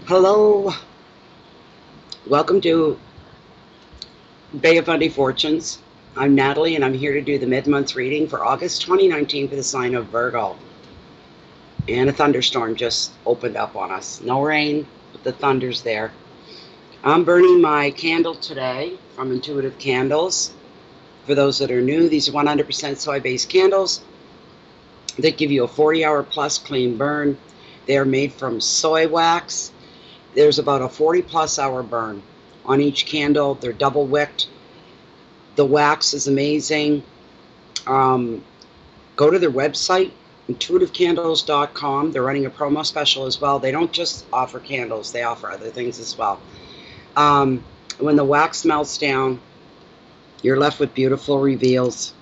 Hello, welcome to Bay of Fundy Fortunes. I'm Natalie and I'm here to do the mid-month reading for August 2019 for the sign of Virgo. And a thunderstorm just opened up on us. No rain, but the thunder's there. I'm burning my candle today from Intuitive Candles. For those that are new, these are 100% soy-based candles that give you a 40-hour plus clean burn. They are made from soy wax. There's about a 40-plus hour burn on each candle. They're double wicked. The wax is amazing. Go to their website, intuitivecandles.com. They're running a promo special as well. They don't just offer candles, they offer other things as well. When the wax melts down, you're left with beautiful reveals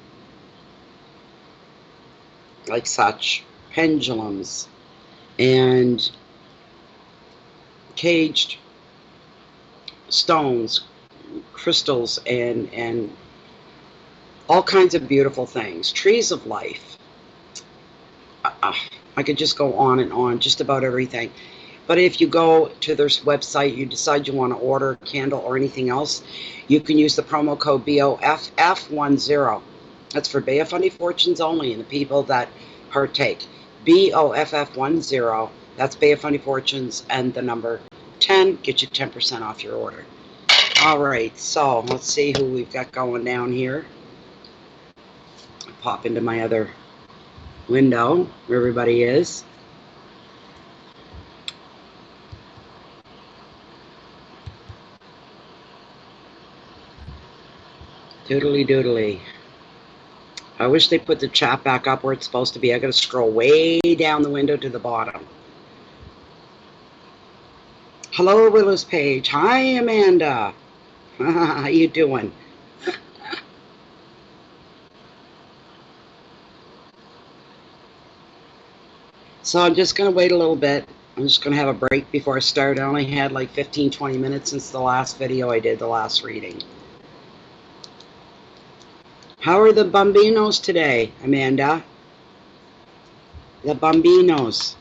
like such. Pendulums and caged stones, crystals, and all kinds of beautiful things. Trees of life. I could just go on and on, just about everything. But if you go to their website, you decide you want to order a candle or anything else, you can use the promo code BOFF10. That's for Bay of Fundy Fortunes only and the people that partake. BOFF10. That's Bay of Fundy Fortunes and the number 10. Get you 10% off your order. All right, so let's see who we've got going down here. I'll pop into my other window where everybody is. Doodly doodly. I wish they put the chat back up where it's supposed to be. I gotta scroll way down the window to the bottom. Hello, Willis Page. Hi, Amanda. How you doing? So I'm just going to wait a little bit. I'm just going to have a break before I start. I only had like 15-20 minutes since the last video I did, the last reading. How are the bambinos today, Amanda? The bambinos.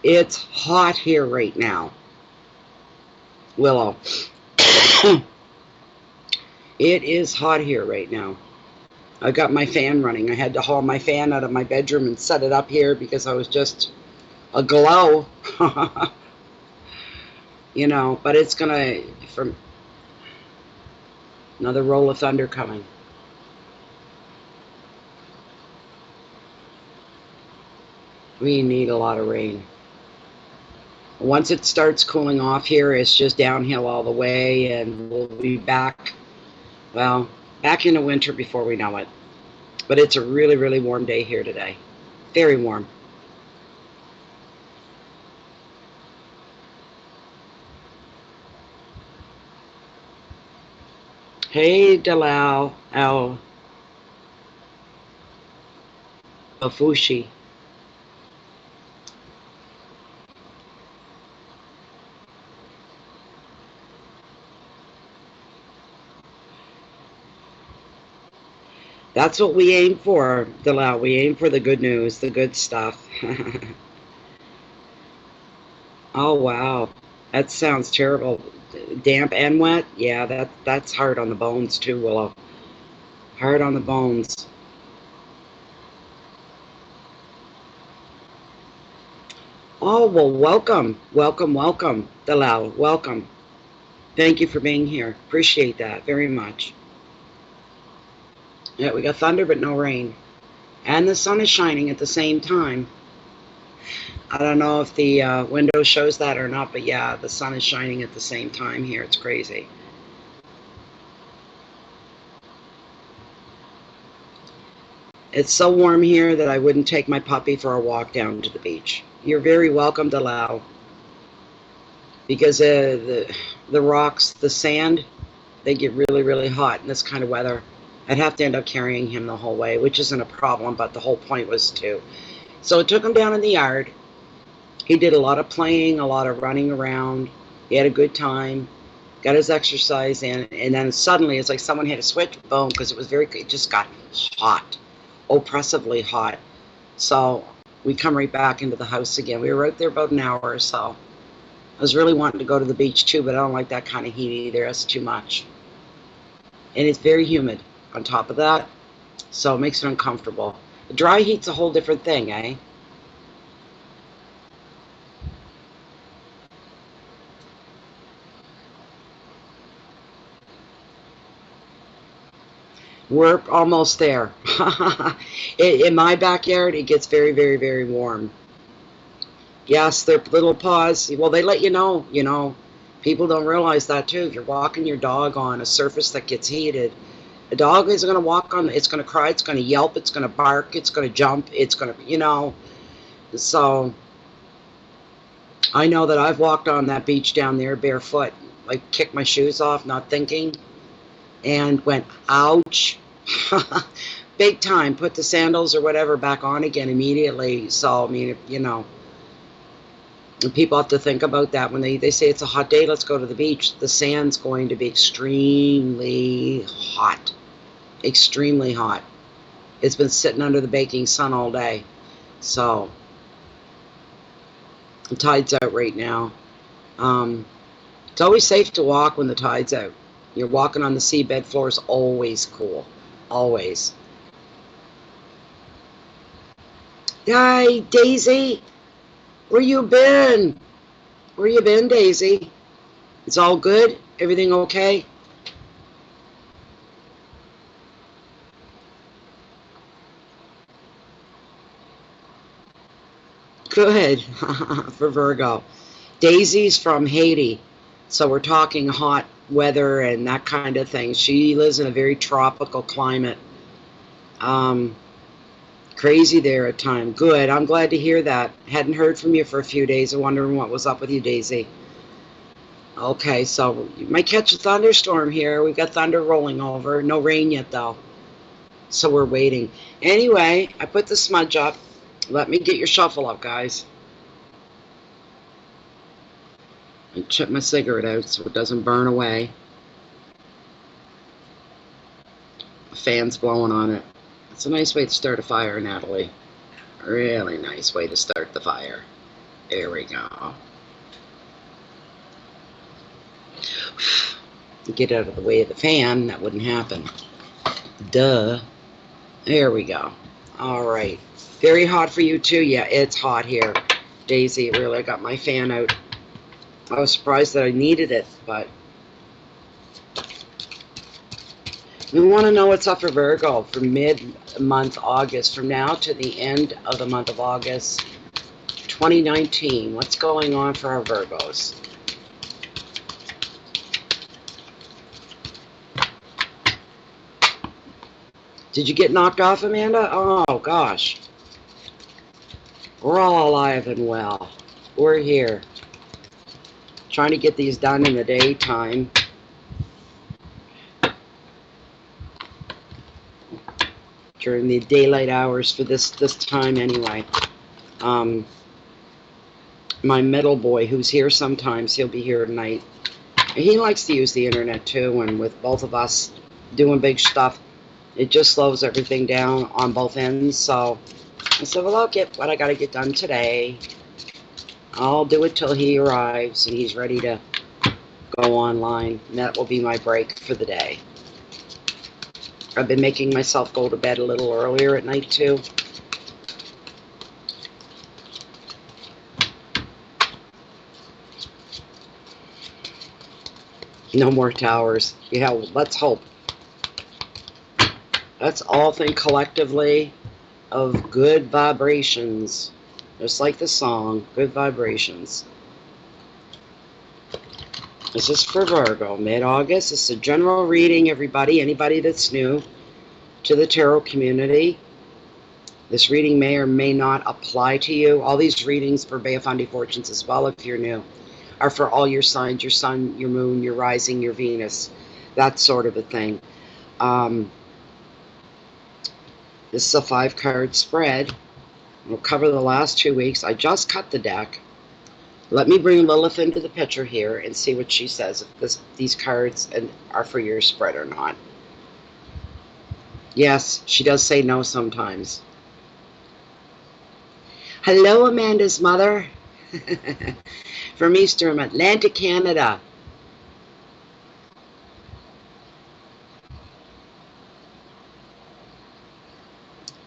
It's hot here right now, Willow. It is hot here right now. I got my fan running. I had to haul my fan out of my bedroom and set it up here because I was just aglow. You know, but it's gonna, from another roll of thunder coming. We need a lot of rain. Once it starts cooling off here, it's just downhill all the way, and we'll be back, well, back into winter before we know it. But it's a really, really warm day here today. Very warm. Hey, Dalal. Al. Bafushi. That's what we aim for, Delau. We aim for the good news, the good stuff. Oh wow, that sounds terrible. Damp and wet. Yeah, that's hard on the bones too, Willow. Hard on the bones. Oh well, welcome, welcome, welcome, Delau. Welcome. Thank you for being here. Appreciate that very much. Yeah, we got thunder but no rain, and the sun is shining at the same time. I don't know if the window shows that or not, but yeah, the sun is shining at the same time here. It's crazy. It's so warm here that I wouldn't take my puppy for a walk down to the beach. You're very welcome to Lao, because the rocks, the sand, they get really, really hot in this kind of weather. I'd have to end up carrying him the whole way, which isn't a problem, but the whole point was to. So I took him down in the yard. He did a lot of playing, a lot of running around. He had a good time, got his exercise in, and then suddenly it's like someone hit a switch, boom, because it just got hot, oppressively hot. So we come right back into the house again. We were out there about an hour or so. I was really wanting to go to the beach too, but I don't like that kind of heat either. That's too much. And it's very humid on top of that, so it makes it uncomfortable. The dry heat's a whole different thing, eh? We're almost there. In my backyard, it gets very, very, very warm. Yes, their little paws, well, they let you know, people don't realize that too. If you're walking your dog on a surface that gets heated, a dog is going to walk on, it's going to cry, it's going to yelp, it's going to bark, it's going to jump, it's going to, so I know that I've walked on that beach down there barefoot, like kicked my shoes off, not thinking, and went, ouch. Big time. Put the sandals or whatever back on again immediately. So, I mean, people have to think about that when they say it's a hot day, let's go to the beach. The sand's going to be extremely hot. Extremely hot. It's been sitting under the baking sun all day. So, the tide's out right now. It's always safe to walk when the tide's out. You're walking on the seabed floor is always cool. Always. Hi, Daisy. Where you been? Where you been, Daisy? It's all good? Everything okay? Good. For Virgo. Daisy's from Haiti. So we're talking hot weather and that kind of thing. She lives in a very tropical climate. Crazy there at times. Good. I'm glad to hear that. Hadn't heard from you for a few days. I'm wondering what was up with you, Daisy. Okay, so you might catch a thunderstorm here. We've got thunder rolling over. No rain yet, though. So we're waiting. Anyway, I put the smudge up. Let me get your shuffle up, guys. And chip my cigarette out so it doesn't burn away. The fan's blowing on it. It's a nice way to start a fire, Natalie. Really nice way to start the fire. There we go. Get out of the way of the fan, that wouldn't happen. Duh. There we go. All right. Very hot for you too? Yeah, it's hot here. Daisy, really got my fan out. I was surprised that I needed it, but we want to know what's up for Virgo for mid-month August, from now to the end of the month of August 2019. What's going on for our Virgos? Did you get knocked off, Amanda? Oh, gosh. We're all alive and well. We're here. Trying to get these done in the during the daylight hours for this time anyway. My middle boy, who's here sometimes, he'll be here tonight. He likes to use the internet too, and with both of us doing big stuff, it just slows everything down on both ends. So I said, well, I'll get what I got to get done today. I'll do it till he arrives and he's ready to go online. And that will be my break for the day. I've been making myself go to bed a little earlier at night too. No more towers. Yeah, let's hope. Let's all think collectively of good vibrations. Just like the song, good vibrations. This is for Virgo, mid-August. It's a general reading, everybody. Anybody that's new to the tarot community. This reading may or may not apply to you. All these readings for Beiafandi Fortunes as well, if you're new, are for all your signs, your sun, your moon, your rising, your Venus, that sort of a thing. This is a 5-card spread. We'll cover the last 2 weeks. I just cut the deck. Let me bring Lilith into the picture here and see what she says, if these cards are for your spread or not. Yes, she does say no sometimes. Hello, Amanda's mother. From Eastern Atlantic, Canada.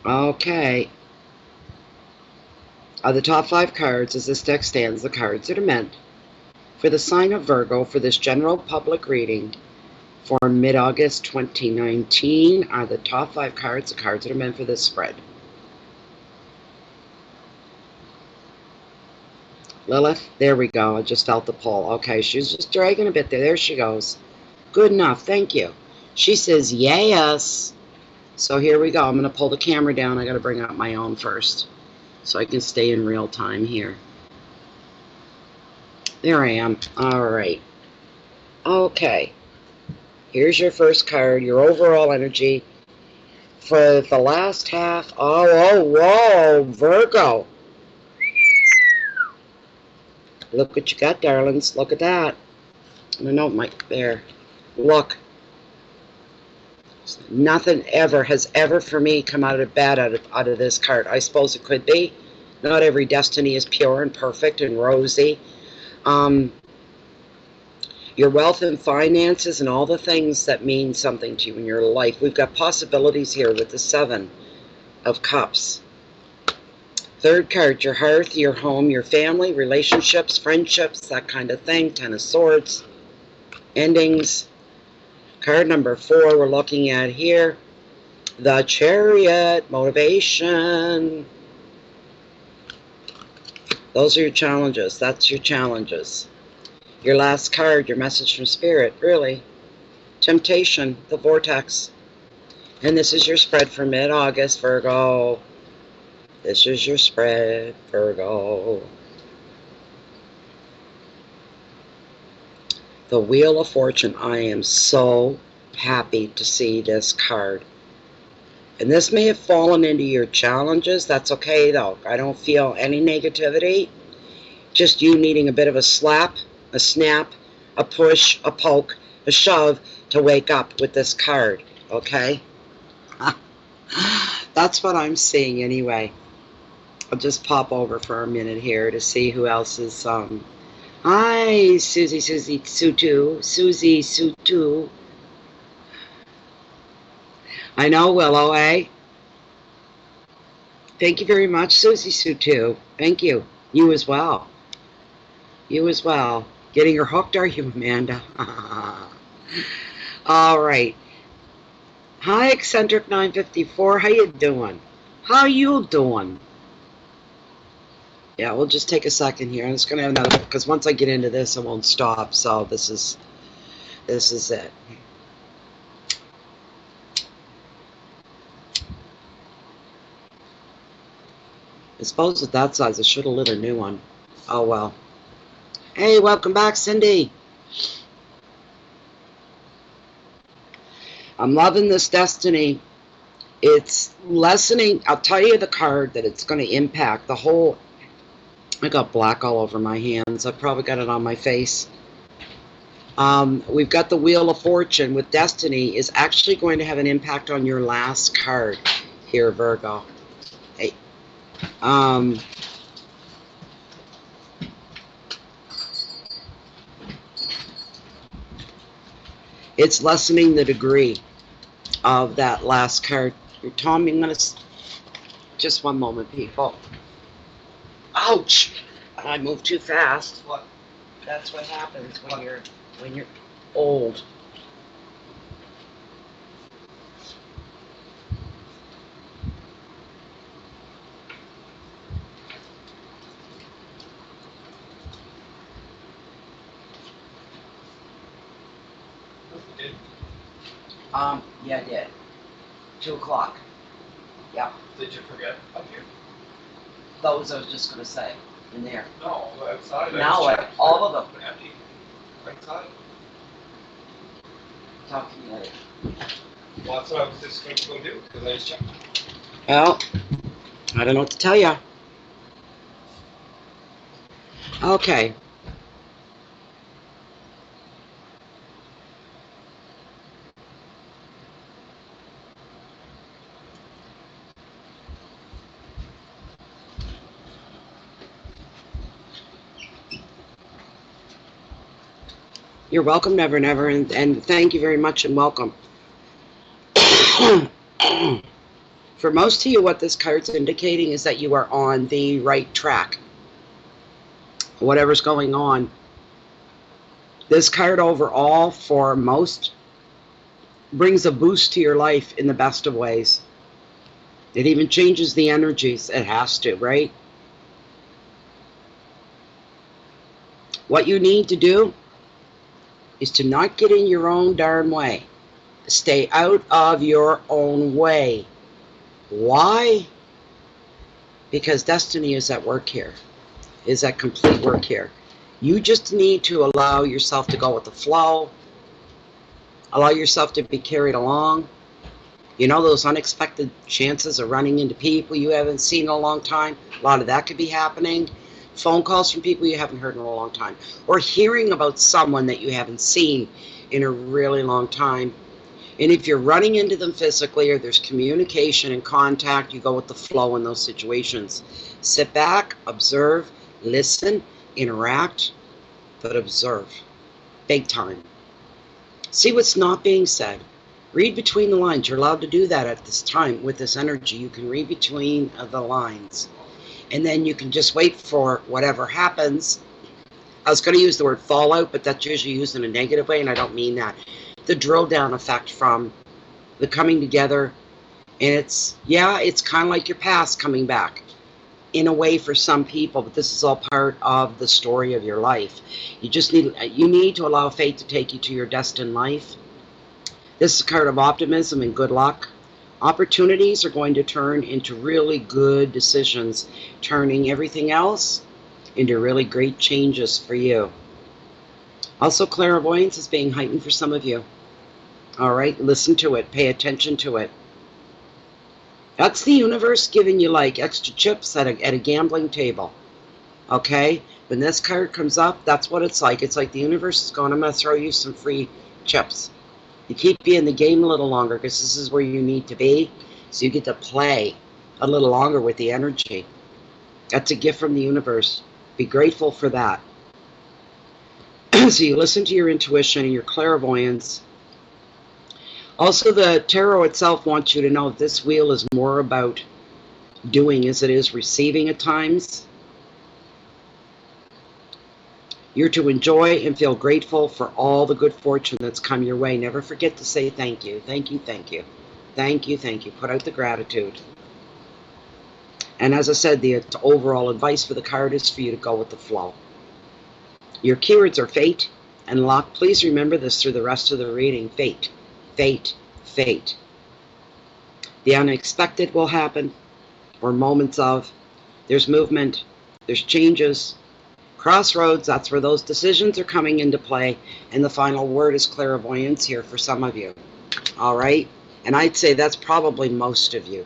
Okay. Of the top 5 cards, as this deck stands, the cards that are meant for the sign of Virgo for this general public reading for mid-August 2019 are the top 5 cards, the cards that are meant for this spread. Lilith, there we go. I just felt the pull. Okay, she's just dragging a bit there. There she goes. Good enough. Thank you. She says yes. So here we go. I'm going to pull the camera down. I got to bring up my own first so I can stay in real time here. There I am. All right. Okay. Here's your first card, your overall energy for the last half. Oh, whoa, Virgo. Look what you got, darlings. Look at that. I don't know, Mike, there. Look. Nothing ever has ever for me come out of bad out of this card. I suppose it could be. Not every destiny is pure and perfect and rosy. Your wealth and finances and all the things that mean something to you in your life. We've got possibilities here with the 7 of Cups. Third card, your hearth, your home, your family, relationships, friendships, that kind of thing. 10 of Swords, endings. Card number 4 we're looking at here. The Chariot, motivation. Those are your challenges. That's your challenges. Your last card, your message from Spirit, really. Temptation, the Vortex. And this is your spread for mid-August, Virgo. This is your spread, Virgo. The Wheel of Fortune. I am so happy to see this card. And this may have fallen into your challenges. That's okay, though. I don't feel any negativity. Just you needing a bit of a slap, a snap, a push, a poke, a shove to wake up with this card, okay? That's what I'm seeing anyway. I'll just pop over for a minute here to see who else is, hi, Susie Sutu. I know, Willow, eh? Thank you very much, Susie Sutu. Thank you. You as well. You as well. Getting her hooked, are you, Amanda? All right. Hi, Eccentric 954. How you doing? How you doing? Yeah, we'll just take a second here. I'm just going to have another, because once I get into this, I won't stop. So this is it. I suppose at that size, I should have lit a new one. Oh, well. Hey, welcome back, Cindy. I'm loving this destiny. It's lessening. I'll tell you the card that it's going to impact the whole. I got black all over my hands. I probably got it on my face. We've got the Wheel of Fortune with Destiny is actually going to have an impact on your last card here, Virgo. Hey. It's lessening the degree of that last card. Tom, I'm going to... Just one moment, people. Ouch! I moved too fast. What? That's what happens when you're old. Yeah, I did. 2 o'clock. Yeah. Did you forget up here? Those I was just gonna say in there. No, outside. Now all of them. Empty. Outside. Talk to me later. Well, that's what I was just going to go do, because I just checked. Well, I don't know what to tell you. Okay. You're welcome, Never Never, and thank you very much and welcome. For most of you, what this card's indicating is that you are on the right track. Whatever's going on. This card overall, for most, brings a boost to your life in the best of ways. It even changes the energies. It has to, right? What you need to do is to not get in your own darn way. Stay out of your own way. Why? Because destiny is at work here. Is at complete work here. You just need to allow yourself to go with the flow. Allow yourself to be carried along. You know, those unexpected chances of running into people you haven't seen in a long time. A lot of that could be happening. Phone calls from people you haven't heard in a long time. Or hearing about someone that you haven't seen in a really long time. And if you're running into them physically or there's communication and contact, you go with the flow in those situations. Sit back, observe, listen, interact, but observe. Big time. See what's not being said. Read between the lines. You're allowed to do that at this time with this energy. You can read between the lines. And then you can just wait for whatever happens. I was going to use the word fallout, but that's usually used in a negative way, and I don't mean that. The drill down effect from the coming together. And it's kind of like your past coming back in a way for some people, but this is all part of the story of your life. You need to allow fate to take you to your destined life. This is a card of optimism and good luck. Opportunities are going to turn into really good decisions, turning everything else into really great changes for you. Also, clairvoyance is being heightened for some of you. All right, listen to it. Pay attention to it. That's the universe giving you like extra chips at a gambling table. Okay? When this card comes up, that's what it's like. It's like the universe is going, I'm going to throw you some free chips. You keep you in the game a little longer because this is where you need to be. So you get to play a little longer with the energy. That's a gift from the universe. Be grateful for that. So you listen to your intuition and your clairvoyance. Also, the tarot itself wants you to know that this wheel is more about doing as it is receiving at times. You're to enjoy and feel grateful for all the good fortune that's come your way. Never forget to say thank you. Thank you, thank you. Thank you, thank you. Put out the gratitude. And as I said, the overall advice for the card is for you to go with the flow. Your keywords are fate and luck. Please remember this through the rest of the reading. Fate, fate, fate. The unexpected will happen, or moments of. There's movement, there's changes. Crossroads, that's where those decisions are coming into play. And the final word is clairvoyance here for some of you. All right? And I'd say that's probably most of you.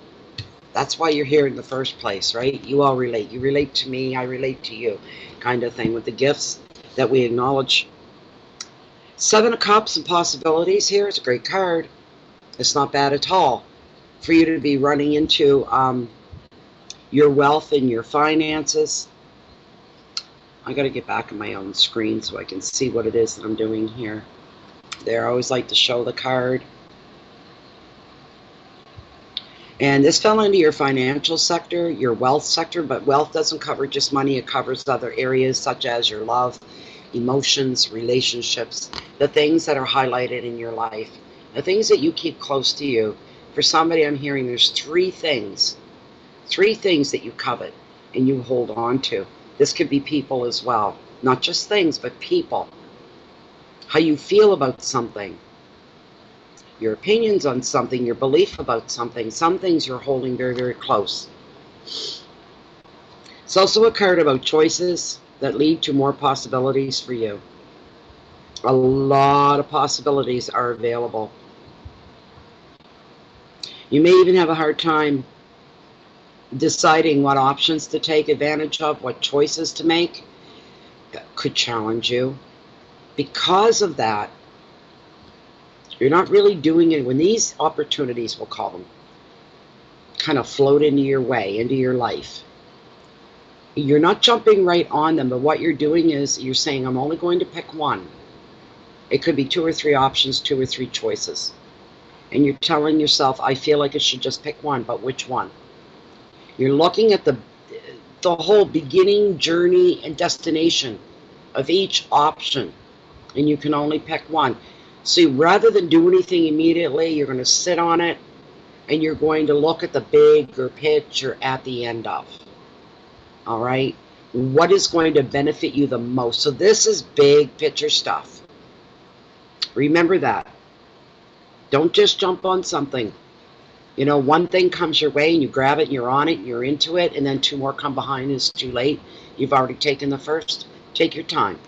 That's why you're here in the first place, right? You all relate. You relate to me, I relate to you, kind of thing, with the gifts that we acknowledge. Seven of Cups and possibilities here is a great card. It's not bad at all for you to be running into your wealth and your finances. I got to get back on my own screen so I can see what it is that I'm doing here. There, I always like to show the card. And this fell into your financial sector, your wealth sector, but wealth doesn't cover just money. It covers other areas such as your love, emotions, relationships, the things that are highlighted in your life, the things that you keep close to you. For somebody, I'm hearing there's three things that you covet and you hold on to. This could be people as well, not just things, but people. How you feel about something, your opinions on something, your belief about something. Some things you're holding very, very close. It's also a card about choices that lead to more possibilities for you. A lot of possibilities are available. You may even have a hard time deciding what options to take advantage of, what choices to make. That could challenge you. Because of that, you're not really doing it when these opportunities, we'll call them, kind of float into your way, into your life. You're not jumping right on them, but what you're doing is you're saying, I'm only going to pick one. It could be 2 or 3 options, 2 or 3 choices. And you're telling yourself, I feel like I should just pick one, but which one? You're looking at the whole beginning, journey, and destination of each option, and you can only pick one. So rather than do anything immediately, you're going to sit on it, and you're going to look at the bigger picture at the end of. All right? What is going to benefit you the most? So this is big picture stuff. Remember that. Don't just jump on something. You know, one thing comes your way and you grab it and you're on it and you're into it, and then 2 more come behind and it's too late. You've already taken the first. Take your time.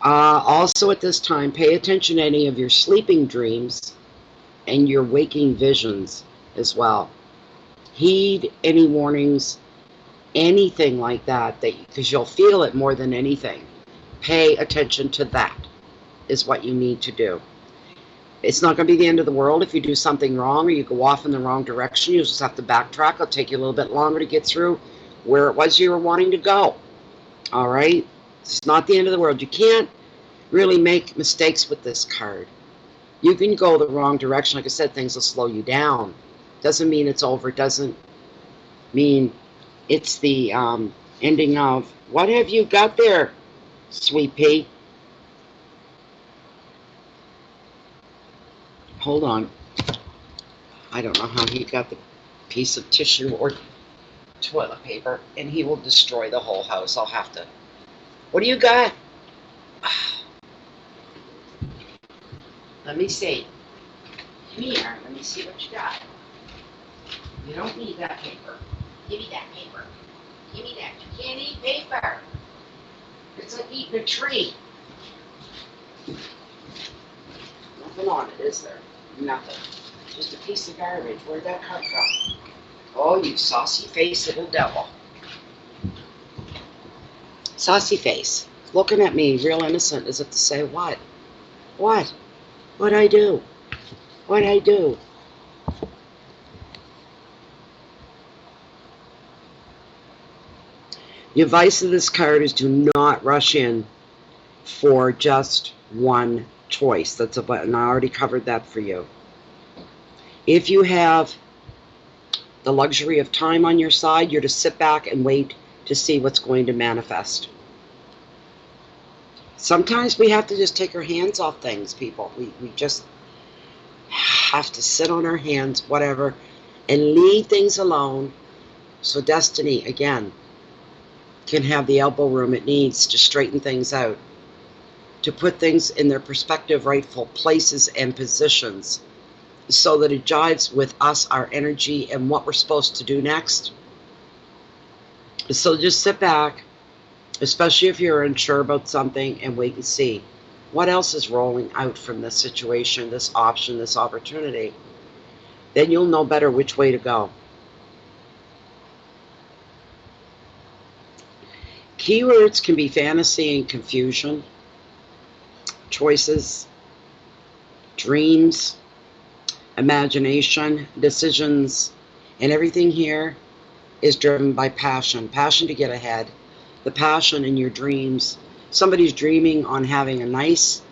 Also at this time, pay attention to any of your sleeping dreams and your waking visions as well. Heed any warnings, anything like that, because you'll feel it more than anything. Pay attention to that is what you need to do. It's not going to be the end of the world if you do something wrong or you go off in the wrong direction. You just have to backtrack. It'll take you a little bit longer to get through where it was you were wanting to go. All right? It's not the end of the world. You can't really make mistakes with this card. You can go the wrong direction. Like I said, things will slow you down. Doesn't mean it's over. Doesn't mean it's the ending of. What have you got there, Sweet Pea? Hold on. I don't know how he got the piece of tissue or toilet paper, and he will destroy the whole house. I'll have to. What do you got? Let me see. Come here. Let me see what you got. You don't need that paper. Give me that paper. Give me that. You can't eat paper. It's like eating a tree. Nothing on it, is there? Nothing. Just a piece of garbage. Where'd that come from? Oh, you saucy face little devil. Saucy face. Looking at me, real innocent, as if to say, what? What? What'd I do? What'd I do? The advice of this card is do not rush in for just one choice. That's a button. I already covered that for you. If you have the luxury of time on your side, you're to sit back and wait to see what's going to manifest. Sometimes we have to just take our hands off things, people. We just have to sit on our hands, whatever, and leave things alone so destiny, again, can have the elbow room it needs to straighten things out, to put things in their perspective, rightful places and positions, so that it jives with us, our energy, and what we're supposed to do next. So just sit back especially if you're unsure about something, and wait and see what else is rolling out from this situation, this option, this opportunity. Then you'll know better which way to go. Keywords can be fantasy and confusion, choices, dreams, imagination, decisions, and everything here is driven by passion. Passion to get ahead, the passion in your dreams. Somebody's dreaming on having a nice,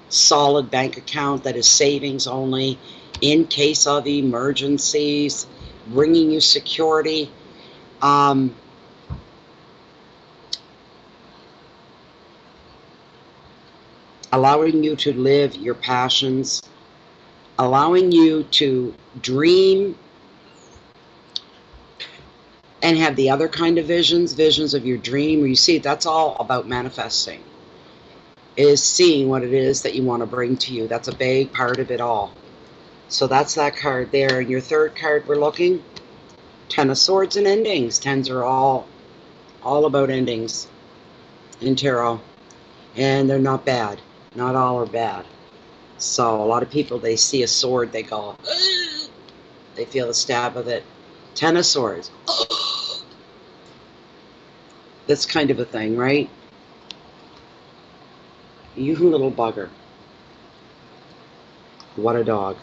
solid bank account that is savings only in case of emergencies, bringing you security. Allowing you to live your passions, allowing you to dream and have the other kind of visions of your dream. You see, that's all about manifesting, is seeing what it is that you want to bring to you. That's a big part of it all. So that's that card there. And your third card we're looking, Ten of Swords and endings. Tens are all about endings in tarot. And they're not bad. Not all are bad. So a lot of people, they see a sword, they go, ugh! They feel the stab of it. Ten of Swords. Ugh! That's kind of a thing, right? You little bugger. What a dog.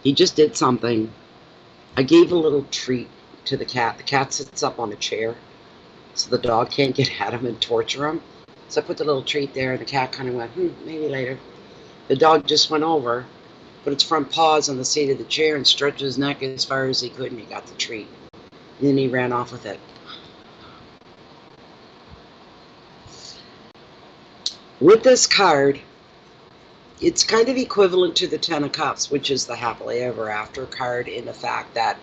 He just did something. I gave a little treat to the cat. The cat sits up on a chair, so the dog can't get at him and torture him. So I put the little treat there, and the cat kind of went, maybe later. The dog just went over, put its front paws on the seat of the chair and stretched his neck as far as he could, and he got the treat. And then he ran off with it. With this card, it's kind of equivalent to the Ten of Cups, which is the happily ever after card, in the fact that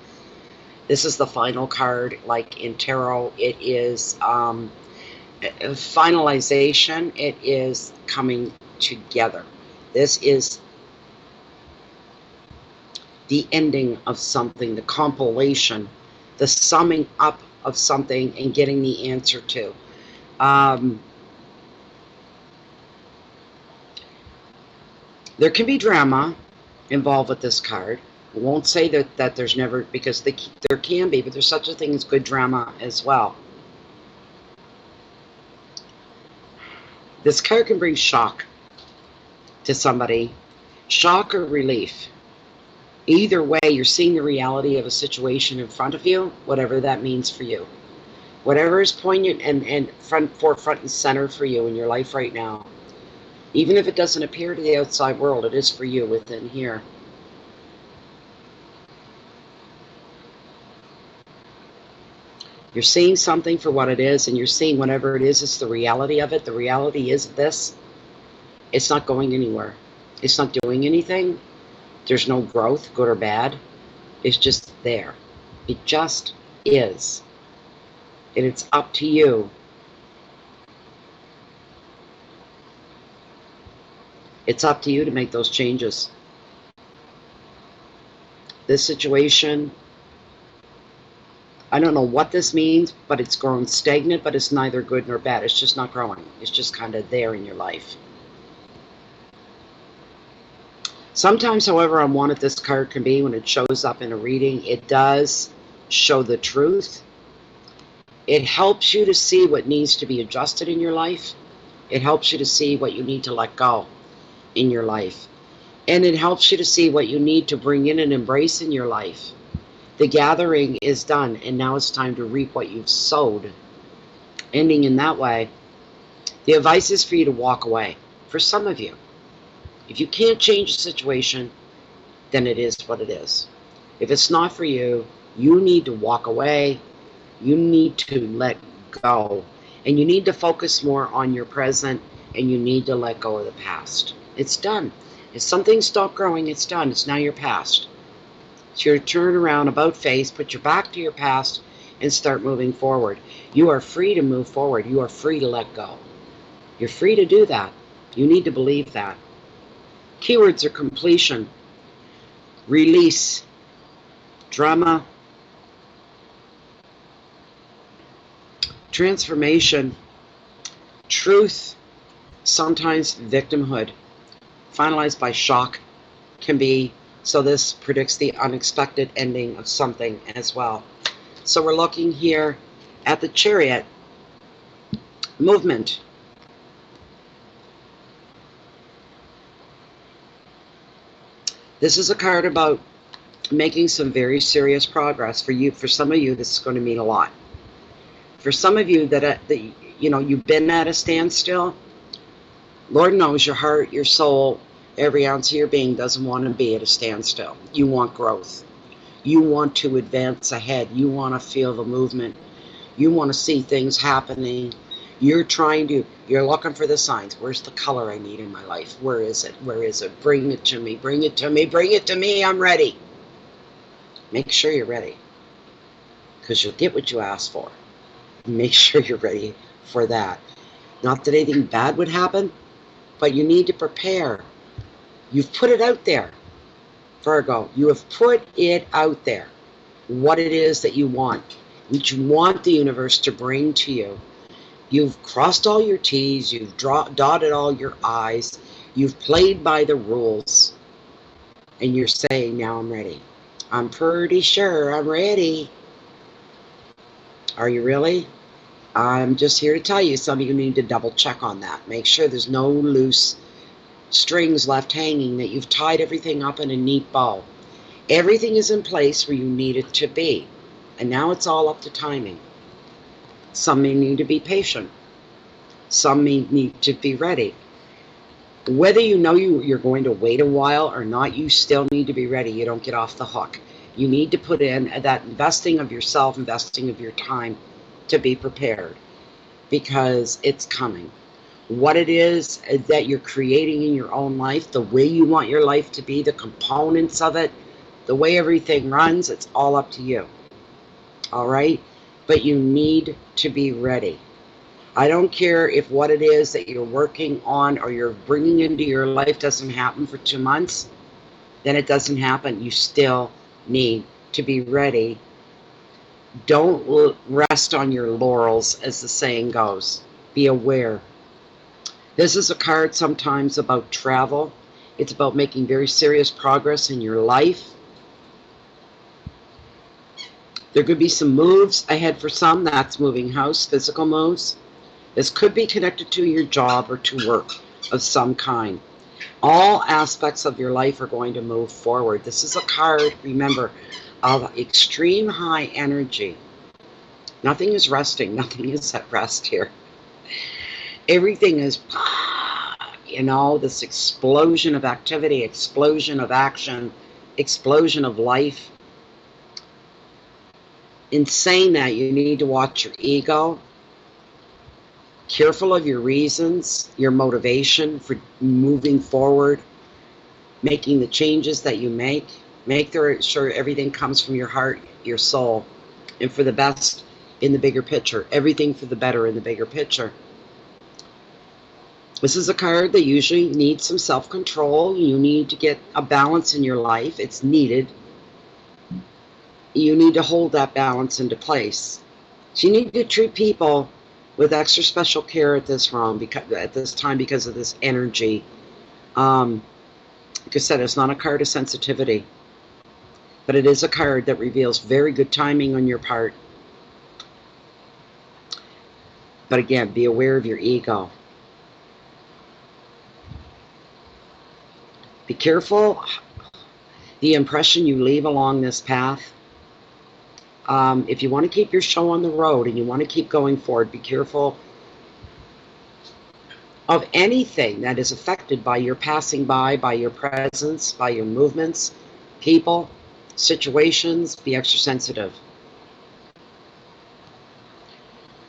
this is the final card. Like in tarot, it is finalization. It is coming together. This is the ending of something, the compilation, the summing up of something and getting the answer to. There can be drama involved with this card. I won't say that there's never, because there can be, but there's such a thing as good drama as well. This card can bring shock to somebody, shock or relief. Either way, you're seeing the reality of a situation in front of you, whatever that means for you. Whatever is poignant and forefront and center for you in your life right now. Even if it doesn't appear to the outside world, it is for you within here. You're seeing something for what it is, and you're seeing whatever it is, it's the reality of it. The reality is this. It's not going anywhere. It's not doing anything. There's no growth, good or bad. It's just there. It just is. And it's up to you. It's up to you to make those changes. This situation, I don't know what this means, but it's grown stagnant, but it's neither good nor bad. It's just not growing. It's just kind of there in your life. Sometimes, however unwanted this card can be when it shows up in a reading, it does show the truth. It helps you to see what needs to be adjusted in your life. It helps you to see what you need to let go in your life. And it helps you to see what you need to bring in and embrace in your life. The gathering is done, and now it's time to reap what you've sowed. Ending in that way. The advice is for you to walk away. For some of you. If you can't change the situation, then it is what it is. If it's not for you, you need to walk away. You need to let go. And you need to focus more on your present, and you need to let go of the past. It's done. If something stopped growing, it's done. It's now your past. It's your turn around, about face, put your back to your past, and start moving forward. You are free to move forward. You are free to let go. You're free to do that. You need to believe that. Keywords are completion, release, drama, transformation, truth, sometimes victimhood, finalized by shock can be, so this predicts the unexpected ending of something as well. So we're looking here at the Chariot, movement. This is a card about making some very serious progress for you. For some of you, this is going to mean a lot. For some of you that you've been at a standstill, Lord knows your heart, your soul, every ounce of your being doesn't want to be at a standstill. You want growth. You want to advance ahead. You want to feel the movement. You want to see things happening. You're looking for the signs. Where's the color I need in my life? Where is it? Where is it? Bring it to me. Bring it to me. Bring it to me. I'm ready. Make sure you're ready, because you'll get what you ask for. Make sure you're ready for that. Not that anything bad would happen, but you need to prepare. You've put it out there, Virgo. You have put it out there, what it is that you want, what you want the universe to bring to you. You've crossed all your T's, you've dotted all your I's, you've played by the rules, and you're saying, now I'm ready. I'm pretty sure I'm ready. Are you really? I'm just here to tell you, some of you need to double check on that. Make sure there's no loose strings left hanging, that you've tied everything up in a neat bow. Everything is in place where you need it to be. And now it's all up to timing. Some may need to be patient. Some may need to be ready. Whether you know you're going to wait a while or not, you still need to be ready. You don't get off the hook. You need to put in that investing of yourself, investing of your time to be prepared, because it's coming. What it is that you're creating in your own life, the way you want your life to be, the components of it, the way everything runs, it's all up to you. All right? But you need to be ready. I don't care if what it is that you're working on or you're bringing into your life doesn't happen for 2 months, then it doesn't happen. You still need to be ready. Don't rest on your laurels, as the saying goes. Be aware. This is a card sometimes about travel. It's about making very serious progress in your life. There could be some moves ahead for some. That's moving house, physical moves. This could be connected to your job or to work of some kind. All aspects of your life are going to move forward. This is a card, remember, of extreme high energy. Nothing is resting. Nothing is at rest here. Everything is, this explosion of activity, explosion of action, explosion of life. In saying that, you need to watch your ego. Careful of your reasons, your motivation for moving forward, making the changes that you make. Make sure everything comes from your heart, your soul, and for the best in the bigger picture. Everything for the better in the bigger picture. This is a card that usually needs some self-control. You need to get a balance in your life. It's needed. You need to hold that balance into place. So you need to treat people with extra special care at this time because of this energy. Like I said, it's not a card of sensitivity, but it is a card that reveals very good timing on your part. But again, be aware of your ego. Be careful the impression you leave along this path. If you want to keep your show on the road and you want to keep going forward, be careful of anything that is affected by your passing by your presence, by your movements, people, situations. Be extra sensitive.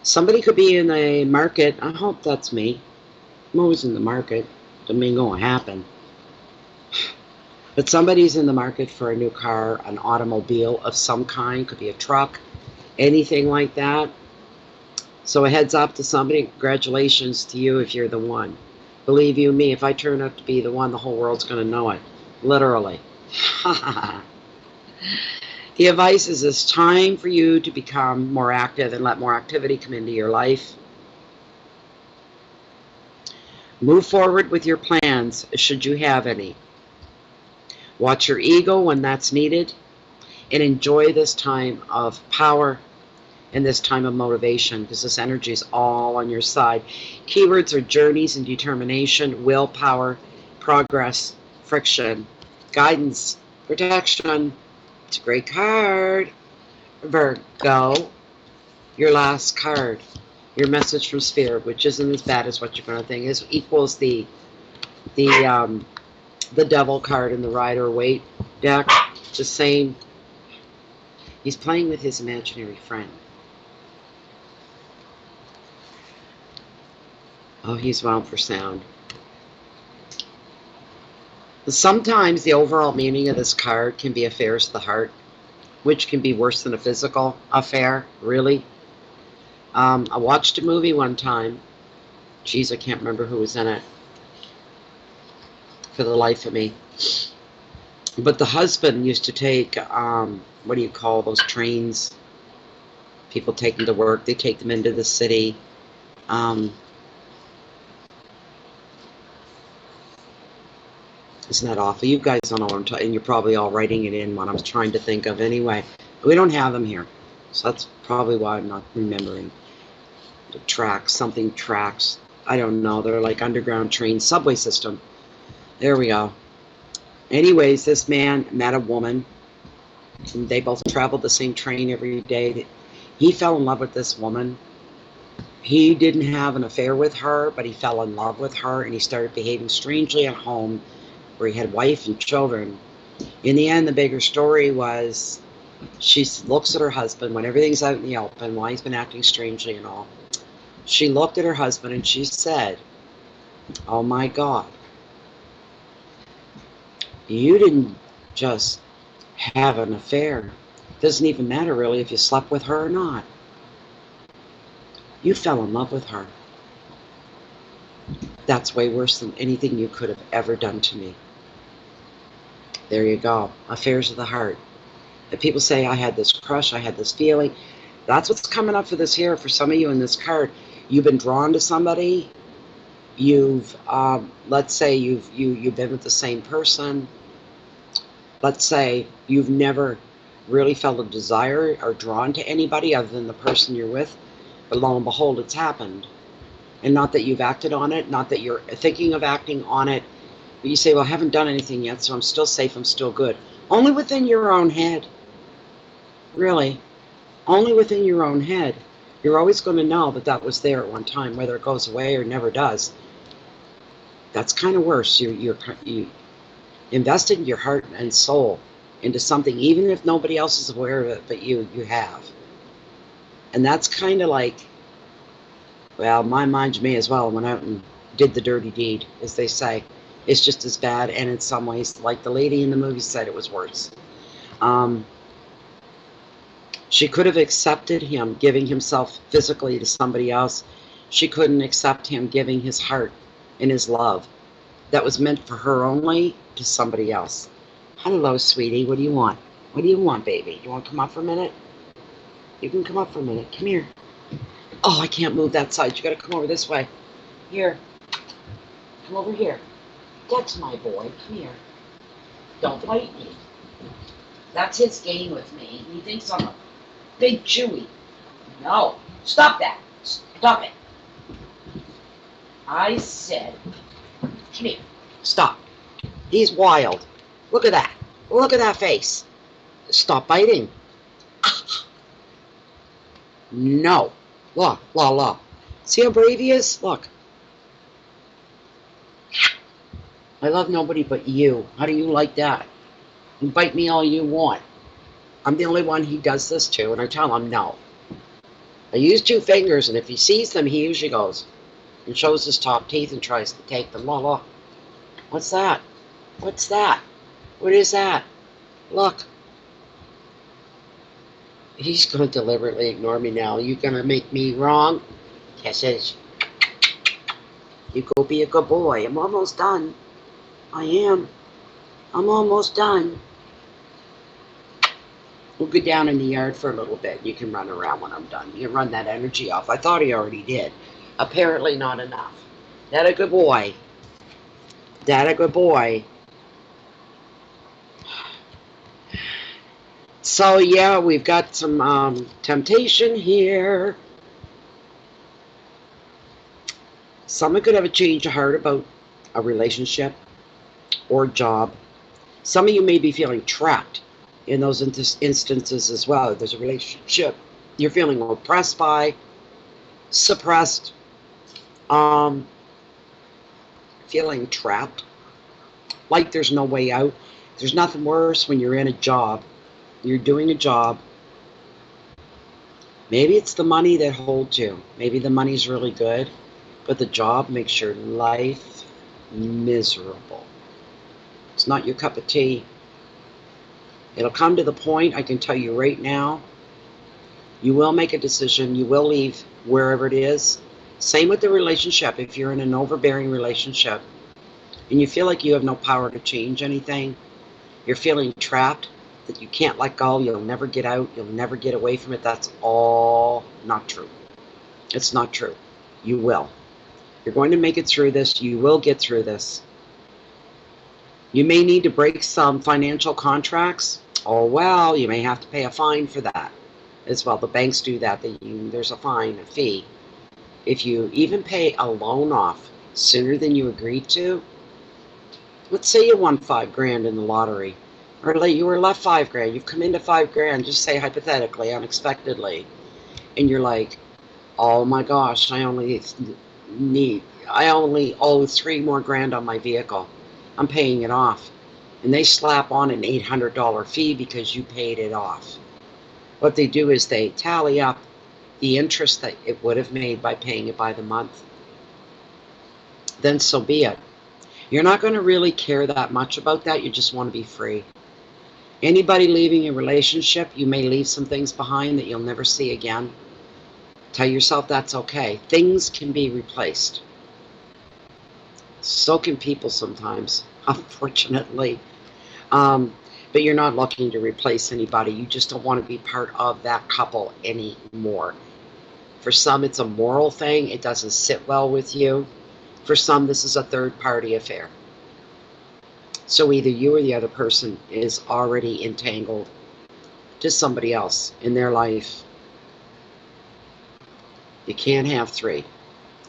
Somebody could be in the market. I hope that's me. I'm always in the market. Doesn't mean going to happen. But somebody's in the market for a new car, an automobile of some kind. Could be a truck, anything like that. So a heads up to somebody. Congratulations to you if you're the one. Believe you me, if I turn out to be the one, the whole world's going to know it. Literally. The He advises it's time for you to become more active and let more activity come into your life. Move forward with your plans, should you have any. Watch your ego when that's needed, and enjoy this time of power and this time of motivation, because this energy is all on your side. Keywords are journeys and determination, willpower, progress, friction, guidance, protection. It's a great card. Virgo, your last card. Your message from Spirit, which isn't as bad as what you're going to think, is equals the Devil card in the Rider-Waite deck. The same. He's playing with his imaginary friend. Oh, he's wound for sound. Sometimes the overall meaning of this card can be affairs of the heart, which can be worse than a physical affair, really. I watched a movie one time. Geez, I can't remember who was in it for the life of me. But the husband used to take, what do you call those trains? People take them to work. They take them into the city. Isn't that awful? You guys don't know what I'm talking, and you're probably all writing it in what I'm trying to think of anyway. We don't have them here, so that's probably why I'm not remembering. The tracks, something tracks. I don't know. They're like underground train subway system. There we go. Anyways, this man met a woman. And they both traveled the same train every day. He fell in love with this woman. He didn't have an affair with her, but he fell in love with her, and he started behaving strangely at home, where he had wife and children. In the end, the bigger story was she looks at her husband when everything's out in the open, why he's been acting strangely and all. She looked at her husband and she said, "Oh my God, you didn't just have an affair. It doesn't even matter really if you slept with her or not. You fell in love with her. That's way worse than anything you could have ever done to me." There you go. Affairs of the heart. If people say, I had this crush, I had this feeling, that's what's coming up for this here. For some of you in this card, you've been drawn to somebody. You've, let's say you've been with the same person. Let's say you've never really felt a desire or drawn to anybody other than the person you're with. But lo and behold, it's happened. And not that you've acted on it, not that you're thinking of acting on it. But you say, well, I haven't done anything yet, so I'm still safe, I'm still good. Only within your own head. Really. Only within your own head. You're always going to know that that was there at one time, whether it goes away or never does. That's kind of worse. You invested your heart and soul into something, even if nobody else is aware of it, but you have. And that's kind of like, well, my mind me as well, went out and did the dirty deed, as they say. It's just as bad, and in some ways, like the lady in the movie said, it was worse. She could have accepted him giving himself physically to somebody else. She couldn't accept him giving his heart and his love that was meant for her only to somebody else. Hello, sweetie. What do you want? What do you want, baby? You want to come up for a minute? You can come up for a minute. Come here. Oh, I can't move that side. You got to come over this way. Here. Come over here. That's my boy. Come here. Don't bite me. That's his game with me. He thinks I'm a big chewy. No. Stop that. Stop it. I said, come here. Stop. He's wild. Look at that. Look at that face. Stop biting. No. Look. Look. See how brave he is? Look. I love nobody but you. How do you like that? You bite me all you want. I'm the only one he does this to, and I tell him no. I use 2 fingers, and if he sees them, he usually goes and shows his top teeth and tries to take them. Look. What's that? What's that? What is that? Look. He's going to deliberately ignore me now. You going to make me wrong? Kisses. You go be a good boy. I'm almost done. I am. I'm almost done. We'll go down in the yard for a little bit. You can run around when I'm done. You can run that energy off. I thought he already did. Apparently not enough. That a good boy. That a good boy. So yeah, we've got some temptation here. Someone could have a change of heart about a relationship or job. Some of you may be feeling trapped in those instances as well. There's a relationship you're feeling oppressed by, suppressed, feeling trapped, like there's no way out. There's nothing worse when you're in a job. You're doing a job. Maybe it's the money that holds you. Maybe the money's really good, but the job makes your life miserable. It's not your cup of tea. It'll come to the point, I can tell you right now, you will make a decision. You will leave wherever it is. Same with the relationship. If you're in an overbearing relationship and you feel like you have no power to change anything, you're feeling trapped, that you can't let go, you'll never get out, you'll never get away from it, that's all not true. It's not true. You will. You're going to make it through this. You will get through this. You may need to break some financial contracts. Oh, well, you may have to pay a fine for that as well. The banks do that. There's a fine, a fee. If you even pay a loan off sooner than you agreed to, let's say you won $5,000 in the lottery, or you were left $5,000. You've come into $5,000, just say hypothetically, unexpectedly, and you're like, oh my gosh, I only owe $3 more on my vehicle. I'm paying it off. And they slap on an $800 fee because you paid it off. What they do is they tally up the interest that it would have made by paying it by the month. Then so be it. You're not going to really care that much about that. You just want to be free. Anybody leaving a relationship, you may leave some things behind that you'll never see again. Tell yourself that's okay. Things can be replaced. So can people sometimes, unfortunately. But you're not looking to replace anybody. You just don't want to be part of that couple anymore. For some, it's a moral thing. It doesn't sit well with you. For some, this is a third-party affair. So either you or the other person is already entangled to somebody else in their life. You can't have three.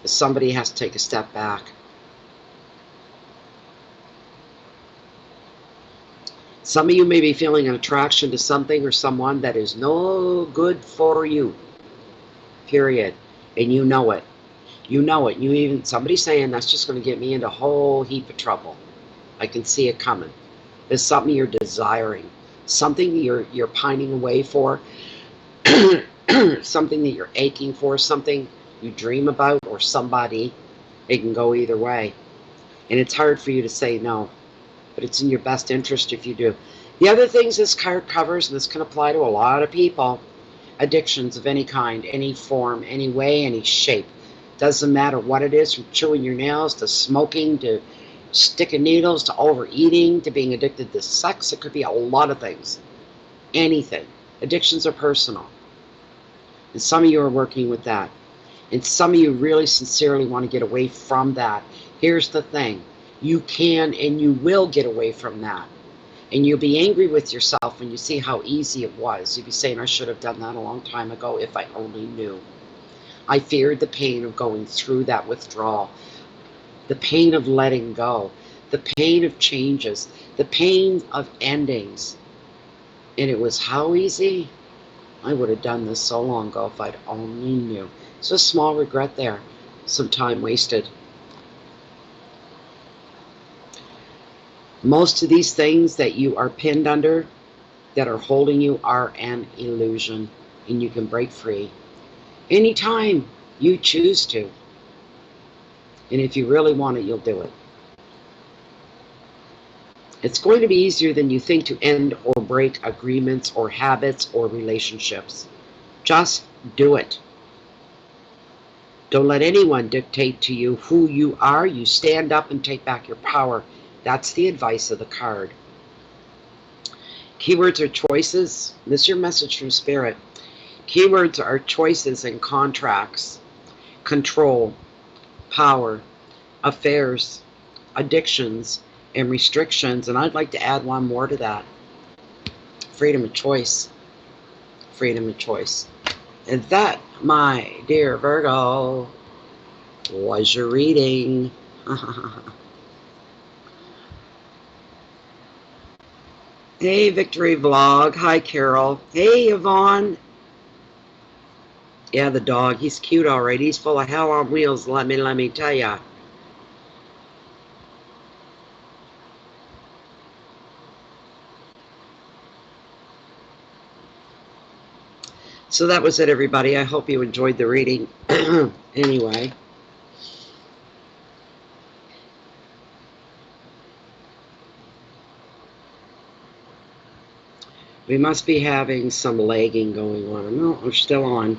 Somebody has to take a step back. Some of you may be feeling an attraction to something or someone that is no good for you. Period. And you know it. You know it. Somebody's saying that's just going to get me into a whole heap of trouble. I can see it coming. There's something you're desiring, something you're pining away for, something that you're aching for, something you dream about, or somebody. It can go either way. And it's hard for you to say no, but it's in your best interest if you do. The other things this card covers, and this can apply to a lot of people, addictions of any kind, any form, any way, any shape. Doesn't matter what it is, from chewing your nails to smoking to sticking needles to overeating to being addicted to sex. It could be a lot of things. Anything. Addictions are personal. And some of you are working with that. And some of you really sincerely want to get away from that. Here's the thing. You can and you will get away from that. And you'll be angry with yourself when you see how easy it was. You'll be saying, I should have done that a long time ago if I only knew. I feared the pain of going through that withdrawal. The pain of letting go. The pain of changes. The pain of endings. And it was how easy? I would have done this so long ago if I'd only knew. So a small regret there. Some time wasted. Most of these things that you are pinned under, that are holding you, are an illusion. And you can break free anytime you choose to. And if you really want it, you'll do it. It's going to be easier than you think to end or break agreements or habits or relationships. Just do it. Don't let anyone dictate to you who you are. You stand up and take back your power. That's the advice of the card. Keywords are choices. This is your message from Spirit. Keywords are choices and contracts, control, power, affairs, addictions, and restrictions. And I'd like to add one more to that. Freedom of choice. Freedom of choice. And that, my dear Virgo, was your reading. Hey, Victory Vlog. Hi, Carol. Hey, Yvonne. Yeah, the dog. He's cute, all right. He's full of hell on wheels, let me tell ya. So that was it, everybody. I hope you enjoyed the reading. Anyway. We must be having some lagging going on. No, I'm still on.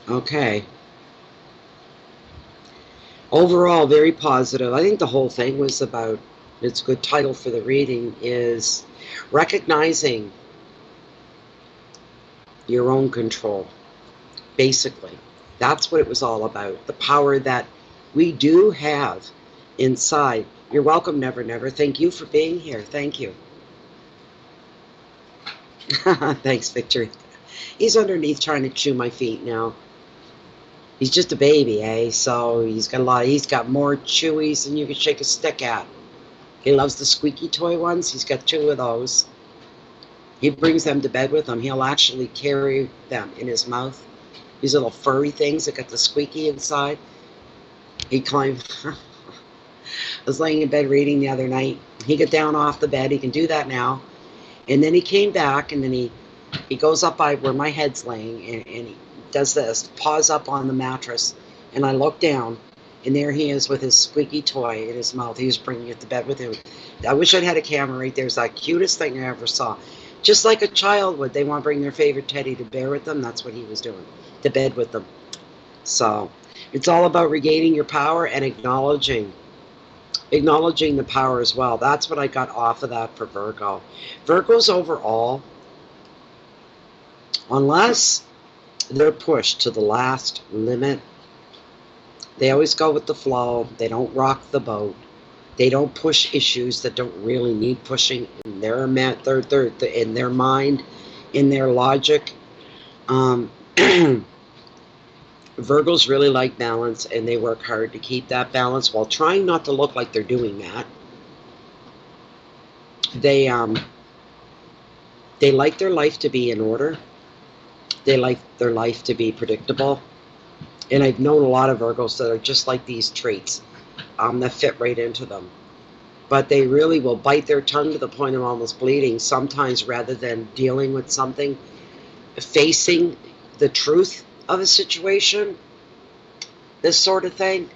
Okay. Overall, very positive. I think the whole thing was about, it's a good title for the reading, is recognizing your own control. Basically, that's what it was all about. The power that we do have inside. You're welcome, Never Never. Thank you for being here. Thank you. Thanks, Victory. He's underneath trying to chew my feet now. He's just a baby, eh? So he's got more chewies than you could shake a stick at. He loves the squeaky toy ones. He's got 2 of those. He brings them to bed with him. He'll actually carry them in his mouth. These little furry things that got the squeaky inside. He climbed. I was laying in bed reading the other night. He got down off the bed. He can do that now. And then he came back, and then he goes up by where my head's laying, and he does this, paws up on the mattress, and I look down, and there he is with his squeaky toy in his mouth. He was bringing it to bed with him. I wish I'd had a camera right there. It's the cutest thing I ever saw. Just like a child would. They want to bring their favorite teddy to bear with them. That's what he was doing, to bed with them. So it's all about regaining your power and acknowledging the power as well. That's what I got off of that for Virgo. Virgos overall, unless they're pushed to the last limit, they always go with the flow. They don't rock the boat. They don't push issues that don't really need pushing in their in their mind, in their logic. Virgos really like balance, and they work hard to keep that balance while trying not to look like they're doing that. They like their life to be in order. They like their life to be predictable. And I've known a lot of Virgos that are just like these traits that fit right into them. But they really will bite their tongue to the point of almost bleeding sometimes, rather than dealing with something, facing the truth of a situation, this sort of thing.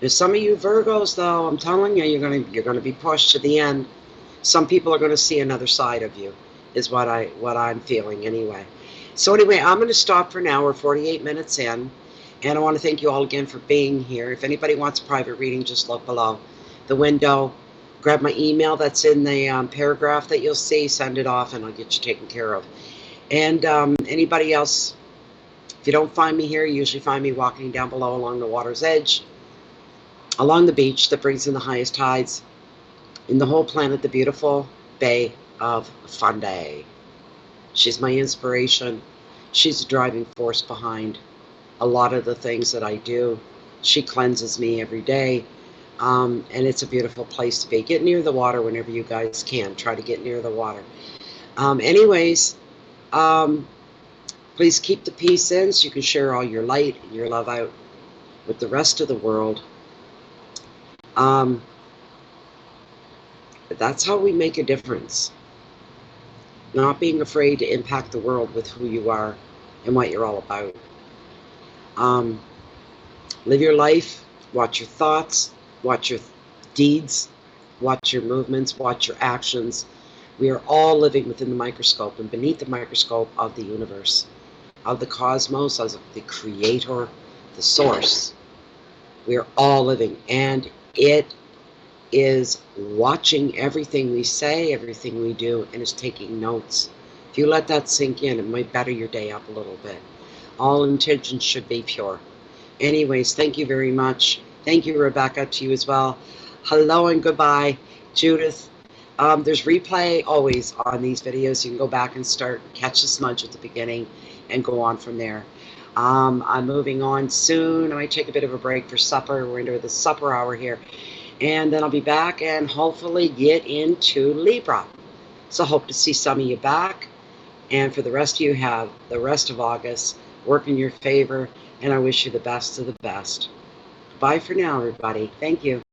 There's some of you Virgos, though, I'm telling you, you're gonna be pushed to the end. Some people are gonna see another side of you, is what I'm feeling anyway. So anyway, I'm gonna stop for now. We're 48 minutes in, and I want to thank you all again for being here. If anybody wants a private reading, just look below the window. Grab my email that's in the paragraph that you'll see. Send it off, and I'll get you taken care of. And anybody else, if you don't find me here, you usually find me walking down below along the water's edge, along the beach that brings in the highest tides in the whole planet, the beautiful Bay of Fundy. She's my inspiration. She's the driving force behind a lot of the things that I do. She cleanses me every day. And it's a beautiful place to be. Get near the water whenever you guys can. Try to get near the water. Anyways, please keep the peace in so you can share all your light and your love out with the rest of the world. But that's how we make a difference. Not being afraid to impact the world with who you are and what you're all about. Live your life. Watch your thoughts. Watch your deeds, watch your movements, watch your actions. We are all living within the microscope and beneath the microscope of the universe, of the cosmos, of the creator, the source. We are all living, and it is watching everything we say, everything we do, and is taking notes. If you let that sink in, it might better your day up a little bit. All intentions should be pure. Anyways, thank you very much. Thank you, Rebecca, to you as well. Hello and goodbye, Judith. There's replay always on these videos. You can go back and start, catch the smudge at the beginning, and go on from there. I'm moving on soon. I might take a bit of a break for supper. We're into the supper hour here. And then I'll be back and hopefully get into Libra. So hope to see some of you back. And for the rest of you, have the rest of August work in your favor. And I wish you the best of the best. Bye for now, everybody. Thank you.